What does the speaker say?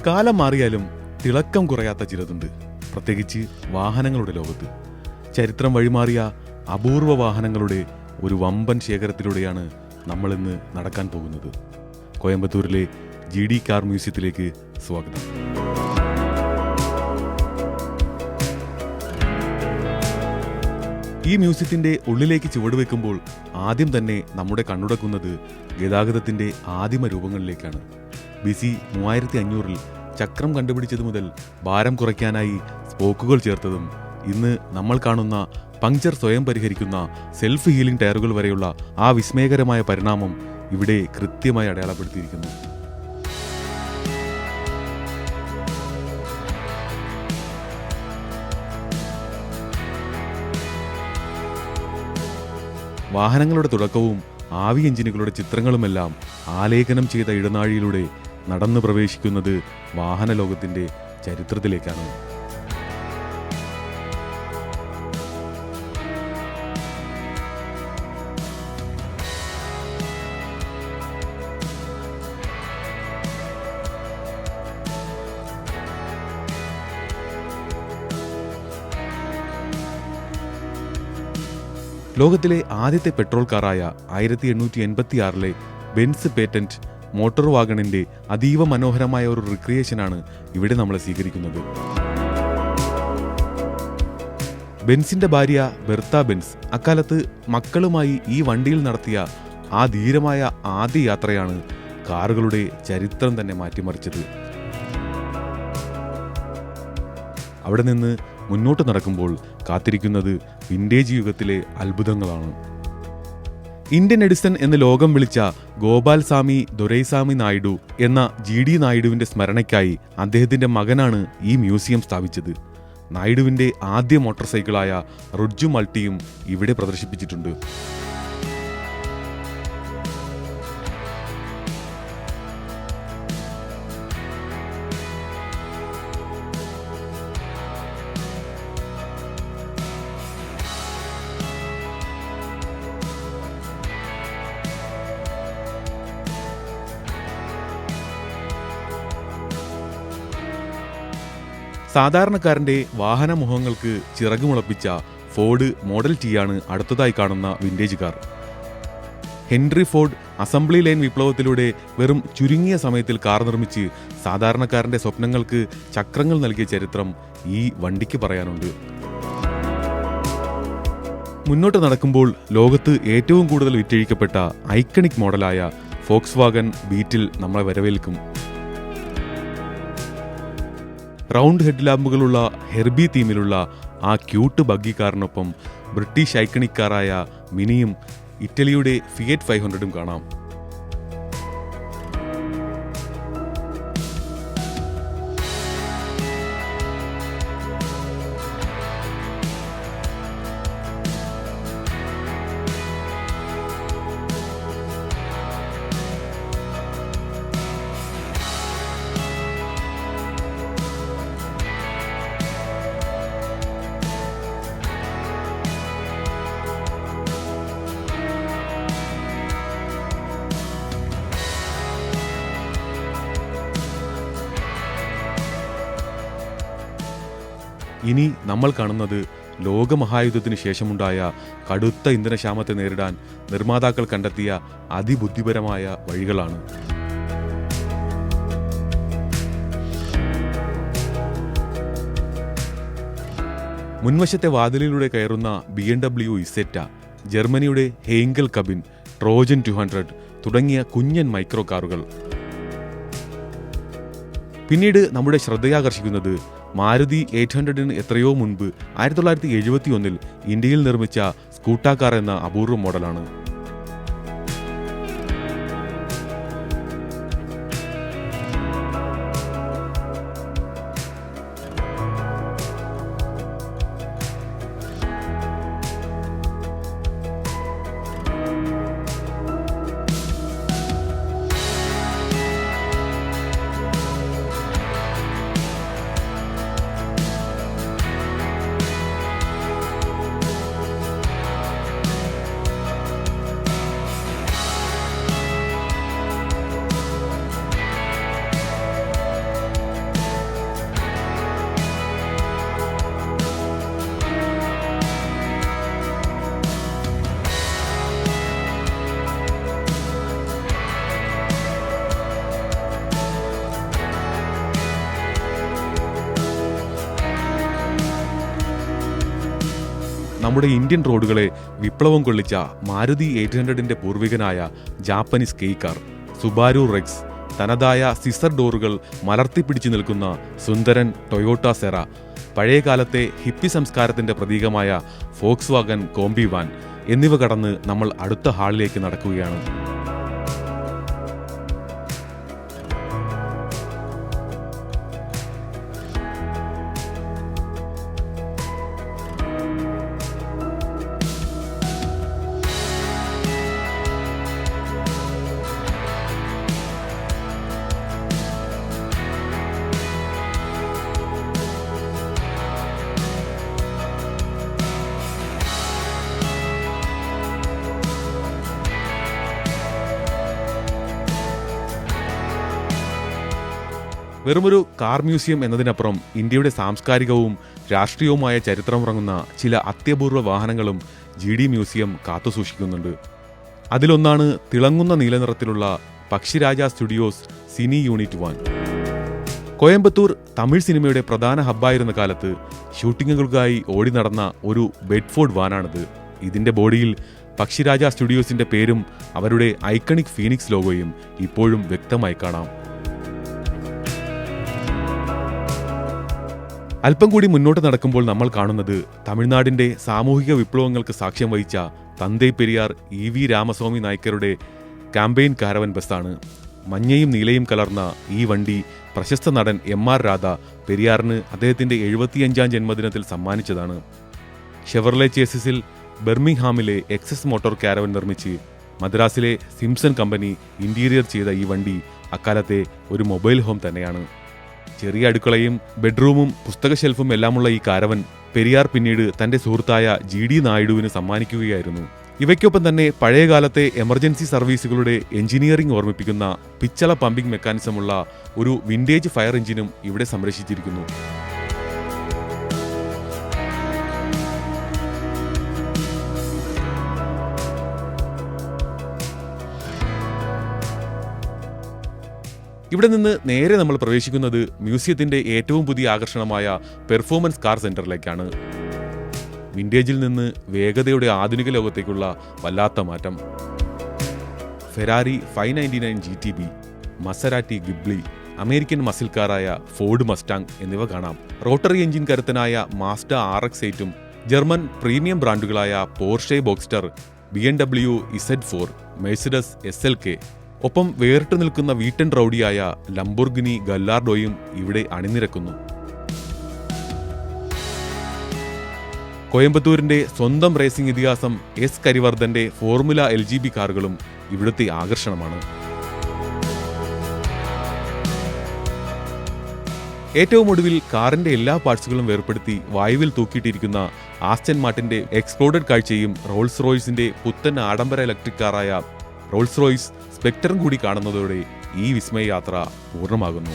കാലം മാറിയാലും തിളക്കം കുറയാത്ത ചിലതുണ്ട്, പ്രത്യേകിച്ച് വാഹനങ്ങളുടെ ലോകത്ത്. ചരിത്രം വഴിമാറിയ അപൂർവ വാഹനങ്ങളുടെ ഒരു വമ്പൻ ശേഖരത്തിലൂടെയാണ് നമ്മളിന്ന് നടക്കാൻ പോകുന്നത്. കോയമ്പത്തൂരിലെ GD കാർ മ്യൂസിയത്തിലേക്ക് സ്വാഗതം. ഈ മ്യൂസിയത്തിന്റെ ഉള്ളിലേക്ക് ചുവടുവെക്കുമ്പോൾ ആദ്യം തന്നെ നമ്മുടെ കണ്ണുടക്കുന്നത് ഗതാഗതത്തിന്റെ ആദിമ രൂപങ്ങളിലേക്കാണ്. BC 3500-ൽ ചക്രം കണ്ടുപിടിച്ചതു മുതൽ ഭാരം കുറയ്ക്കാനായി സ്പോക്കുകൾ ചേർത്തതും ഇന്ന് നമ്മൾ കാണുന്ന പങ്ക്ചർ സ്വയം പരിഹരിക്കുന്ന സെൽഫ് ഹീലിംഗ് ടയറുകൾ വരെയുള്ള ആ വിസ്മയകരമായ പരിണാമം ഇവിടെ കൃത്യമായി അടയാളപ്പെടുത്തിയിരിക്കുന്നു. വാഹനങ്ങളുടെ തുടക്കവും ആവി എഞ്ചിനുകളുടെ ചിത്രങ്ങളുമെല്ലാം ആലേഖനം ചെയ്ത ഇടനാഴിയിലൂടെ നടന്നു പ്രവേശിക്കുന്നത് വാഹന ലോകത്തിന്റെ ചരിത്രത്തിലേക്കാണ്. ലോകത്തിലെ ആദ്യത്തെ പെട്രോൾ കാറായ 1886-ലെ ബെൻസ് പേറ്റന്റ് മോട്ടോർ വാഗണിന്റെ അതീവ മനോഹരമായ ഒരു റിക്രിയേഷനാണ് ഇവിടെ നമ്മളെ സ്വീകരിക്കുന്നത്. ബെൻസിന്റെ ഭാര്യ ബെർത്ത ബെൻസ് അക്കാലത്ത് മക്കളുമായി ഈ വണ്ടിയിൽ നടത്തിയ ആ ധീരമായ ആദ്യ യാത്രയാണ് കാറുകളുടെ ചരിത്രം തന്നെ മാറ്റിമറിച്ചത്. അവിടെ നിന്ന് മുന്നോട്ട് നടക്കുമ്പോൾ കാത്തിരിക്കുന്നത് വിന്റേജ് യുഗത്തിലെ അത്ഭുതങ്ങളാണ്. ഇന്ത്യൻ എഡിസൺ എന്ന് ലോകം വിളിച്ച ഗോപാൽസ്വാമി ദൊരൈസ്വാമി നായിഡു എന്ന GD നായിഡുവിന്റെ സ്മരണയ്ക്കായി അദ്ദേഹത്തിന്റെ മകനാണ് ഈ മ്യൂസിയം സ്ഥാപിച്ചത്. നായിഡുവിന്റെ ആദ്യ മോട്ടോർ സൈക്കിളായ റുഡ്ജു മൾട്ടിയും ഇവിടെ പ്രദർശിപ്പിച്ചിട്ടുണ്ട്. സാധാരണക്കാരന്റെ വാഹനമോഹങ്ങൾക്ക് ചിറകുമുളപ്പിച്ച ഫോർഡ് മോഡൽ T ആണ് അടുത്തതായി കാണുന്ന vintage car. Henry Ford assembly line വിപ്ലവത്തിലൂടെ വെറും ചുരുങ്ങിയ സമയത്തിൽ കാർ നിർമ്മിച്ച് സാധാരണക്കാരന്റെ സ്വപ്നങ്ങൾക്ക് ചക്രങ്ങൾ നൽകിയ ചരിത്രം ഈ വണ്ടിക്ക് പറയാനുണ്ട്. മുന്നോട്ട് നടക്കുമ്പോൾ ലോകത്ത് ഏറ്റവും കൂടുതൽ വിറ്റഴിക്കപ്പെട്ട ഐക്കണിക് മോഡലായ ഫോക്സ്വാഗൺ ബീറ്റിൽ നമ്മളെ വരവേൽക്കും. റൗണ്ട് ഹെഡ് ലാമ്പുകളുള്ള ഹെർബി തീമിലുള്ള ആ ക്യൂട്ട് ബഗ്ഗി കാറിനൊപ്പം ബ്രിട്ടീഷ് ഐക്കണിക് കാറായ മിനിയും ഇറ്റലിയുടെ ഫിയറ്റ് 500-ഉം കാണാം. ഇനി നമ്മൾ കാണുന്നത് ലോകമഹായുദ്ധത്തിന് ശേഷമുണ്ടായ കടുത്ത ഇന്ധനക്ഷാമത്തെ നേരിടാൻ നിർമ്മാതാക്കൾ കണ്ടെത്തിയ അതിബുദ്ധിപരമായ വഴികളാണ്. മുൻവശത്തെ വാതിലിലൂടെ കയറുന്ന BMW ഇസെറ്റ, ജർമ്മനിയുടെ ഹെയിങ്കൽ കബിൻ, ട്രോജൻ 200 തുടങ്ങിയ കുഞ്ഞൻ മൈക്രോ കാറുകൾ. പിന്നീട് നമ്മുടെ ശ്രദ്ധയാകർഷിക്കുന്നത് മാരുതി 800-ന് എത്രയോ മുൻപ് 1971-ൽ ഇന്ത്യയിൽ നിർമ്മിച്ച സ്കൂട്ട കാർ എന്ന അപൂർവ മോഡലാണ്. നമ്മുടെ ഇന്ത്യൻ റോഡുകളെ വിപ്ലവം കൊള്ളിച്ച മാരുതി 800ന്റെ പൂർവികനായ Japanese kei car, Subaru Rex, തനതായ സിസർ ഡോറുകൾ മലർത്തിപ്പിടിച്ചു നിൽക്കുന്ന സുന്ദരൻ ടൊയോട്ട സെറ, പഴയകാലത്തെ ഹിപ്പി സംസ്കാരത്തിന്റെ പ്രതീകമായ ഫോക്സ് വാഗൻ കോംബി വാൻ എന്നിവ കടന്ന് നമ്മൾ അടുത്ത ഹാളിലേക്ക് നടക്കുകയാണ്. വെറുമൊരു കാർ മ്യൂസിയം എന്നതിനപ്പുറം ഇന്ത്യയുടെ സാംസ്കാരികവും രാഷ്ട്രീയവുമായ ചരിത്രമുറങ്ങുന്ന ചില അത്യപൂർവ വാഹനങ്ങളും GD മ്യൂസിയം കാത്തുസൂക്ഷിക്കുന്നുണ്ട്. അതിലൊന്നാണ് തിളങ്ങുന്ന നീലനിറത്തിലുള്ള പക്ഷിരാജ സ്റ്റുഡിയോസ് സിനി യൂണിറ്റ് 1. കോയമ്പത്തൂർ തമിഴ് സിനിമയുടെ പ്രധാന ഹബ്ബായിരുന്ന കാലത്ത് ഷൂട്ടിങ്ങുകൾക്കായി ഓടി നടന്ന ഒരു ബെഡ്ഫോർഡ് വാനാണിത്. ഇതിന്റെ ബോഡിയിൽ പക്ഷിരാജ സ്റ്റുഡിയോസിന്റെ പേരും അവരുടെ ഐക്കണിക് ഫീനിക്സ് ലോഗോയും ഇപ്പോഴും വ്യക്തമായി കാണാം. അല്പം കൂടി മുന്നോട്ട് നടക്കുമ്പോൾ നമ്മൾ കാണുന്നത് തമിഴ്നാടിന്റെ സാമൂഹിക വിപ്ലവങ്ങൾക്ക് സാക്ഷ്യം വഹിച്ച തന്തൈ പെരിയാർ EV രാമസ്വാമി നായ്ക്കരുടെ ക്യാമ്പയിൻ കാരവൻ ബസ്സാണ്. മഞ്ഞയും നീലയും കലർന്ന ഈ വണ്ടി പ്രശസ്ത നടൻ MR രാധ പെരിയാറിന് അദ്ദേഹത്തിന്റെ 75ാം ജന്മദിനത്തിൽ സമ്മാനിച്ചതാണ്. ഷെവർലെ ചേസിസിൽ ബെർമിംഗ്ഹാമിലെ എക്സസ് മോട്ടോർ കാരവൻ നിർമ്മിച്ച് മദ്രാസിലെ സിംസൺ കമ്പനി ഇന്റീരിയർ ചെയ്ത ഈ വണ്ടി അക്കാലത്തെ ഒരു മൊബൈൽ ഹോം തന്നെയാണ്. ചെറിയ അടുക്കളയും ബെഡ്റൂമും പുസ്തക ഷെൽഫും എല്ലാമുള്ള ഈ കാരവൻ പെരിയാർ പിന്നീട് തന്റെ സുഹൃത്തായ GD നായിഡുവിന് സമ്മാനിക്കുകയായിരുന്നു. ഇവയ്ക്കൊപ്പം തന്നെ പഴയകാലത്തെ എമർജൻസി സർവീസുകളുടെ എഞ്ചിനീയറിംഗ് ഓർമ്മിപ്പിക്കുന്ന പിച്ചള പമ്പിംഗ് മെക്കാനിസമുള്ള ഒരു വിന്റേജ് ഫയർ എഞ്ചിനും ഇവിടെ സംരക്ഷിച്ചിരിക്കുന്നു. ഇവിടെ നിന്ന് നേരെ നമ്മൾ പ്രവേശിക്കുന്നത് മ്യൂസിയത്തിന്റെ ഏറ്റവും പുതിയ ആകർഷണമായ പെർഫോമൻസ് കാർ സെന്ററിലേക്കാണ്. വിന്റേജിൽ നിന്ന് വേഗതയുടെ ആധുനിക ലോകത്തേക്കുള്ള വല്ലാത്ത മാറ്റം. Ferrari 599 GTB, Maserati Ghibli, American muscle കാറായ ഫോർഡ് മസ്റ്റാങ് എന്നിവ കാണാം. റോട്ടറി എഞ്ചിൻ കരുത്തനായ മാസ്ഡ RX-8ഉം ജർമ്മൻ പ്രീമിയം ബ്രാൻഡുകളായ Porsche Boxster, BMW Z4, Mercedes SLK, ഒപ്പം വേറിട്ട് നിൽക്കുന്ന വീട്ടൻ റൗഡിയായ ലംബോർഗിനി ഗല്ലാർഡോയും ഇവിടെ അണിനിരക്കുന്നു. കോയമ്പത്തൂരിന്റെ സ്വന്തം റേസിംഗ് ഇതിഹാസം S കരിവർദ്ധന്റെ ഫോർമുല LGB കാറുകളും ഇവിടുത്തെ ആകർഷണമാണ്. ഏറ്റവും ഒടുവിൽ കാറിന്റെ എല്ലാ പാർട്സുകളും വേർപ്പെടുത്തി വായുവിൽ തൂക്കിയിട്ടിരിക്കുന്ന ആസ്റ്റൺ മാർട്ടിന്റെ എക്സ്പ്ലോഡഡ് കാഴ്ചയും റോൾസ് റോയ്സിന്റെ പുത്തൻ ആഡംബര ഇലക്ട്രിക് കാറായ റോൾസ് റോയ്സ് സ്പെക്ടറും കൂടി കാണുന്നതോടെ ഈ വിസ്മയ യാത്ര പൂർണ്ണമാകുന്നു.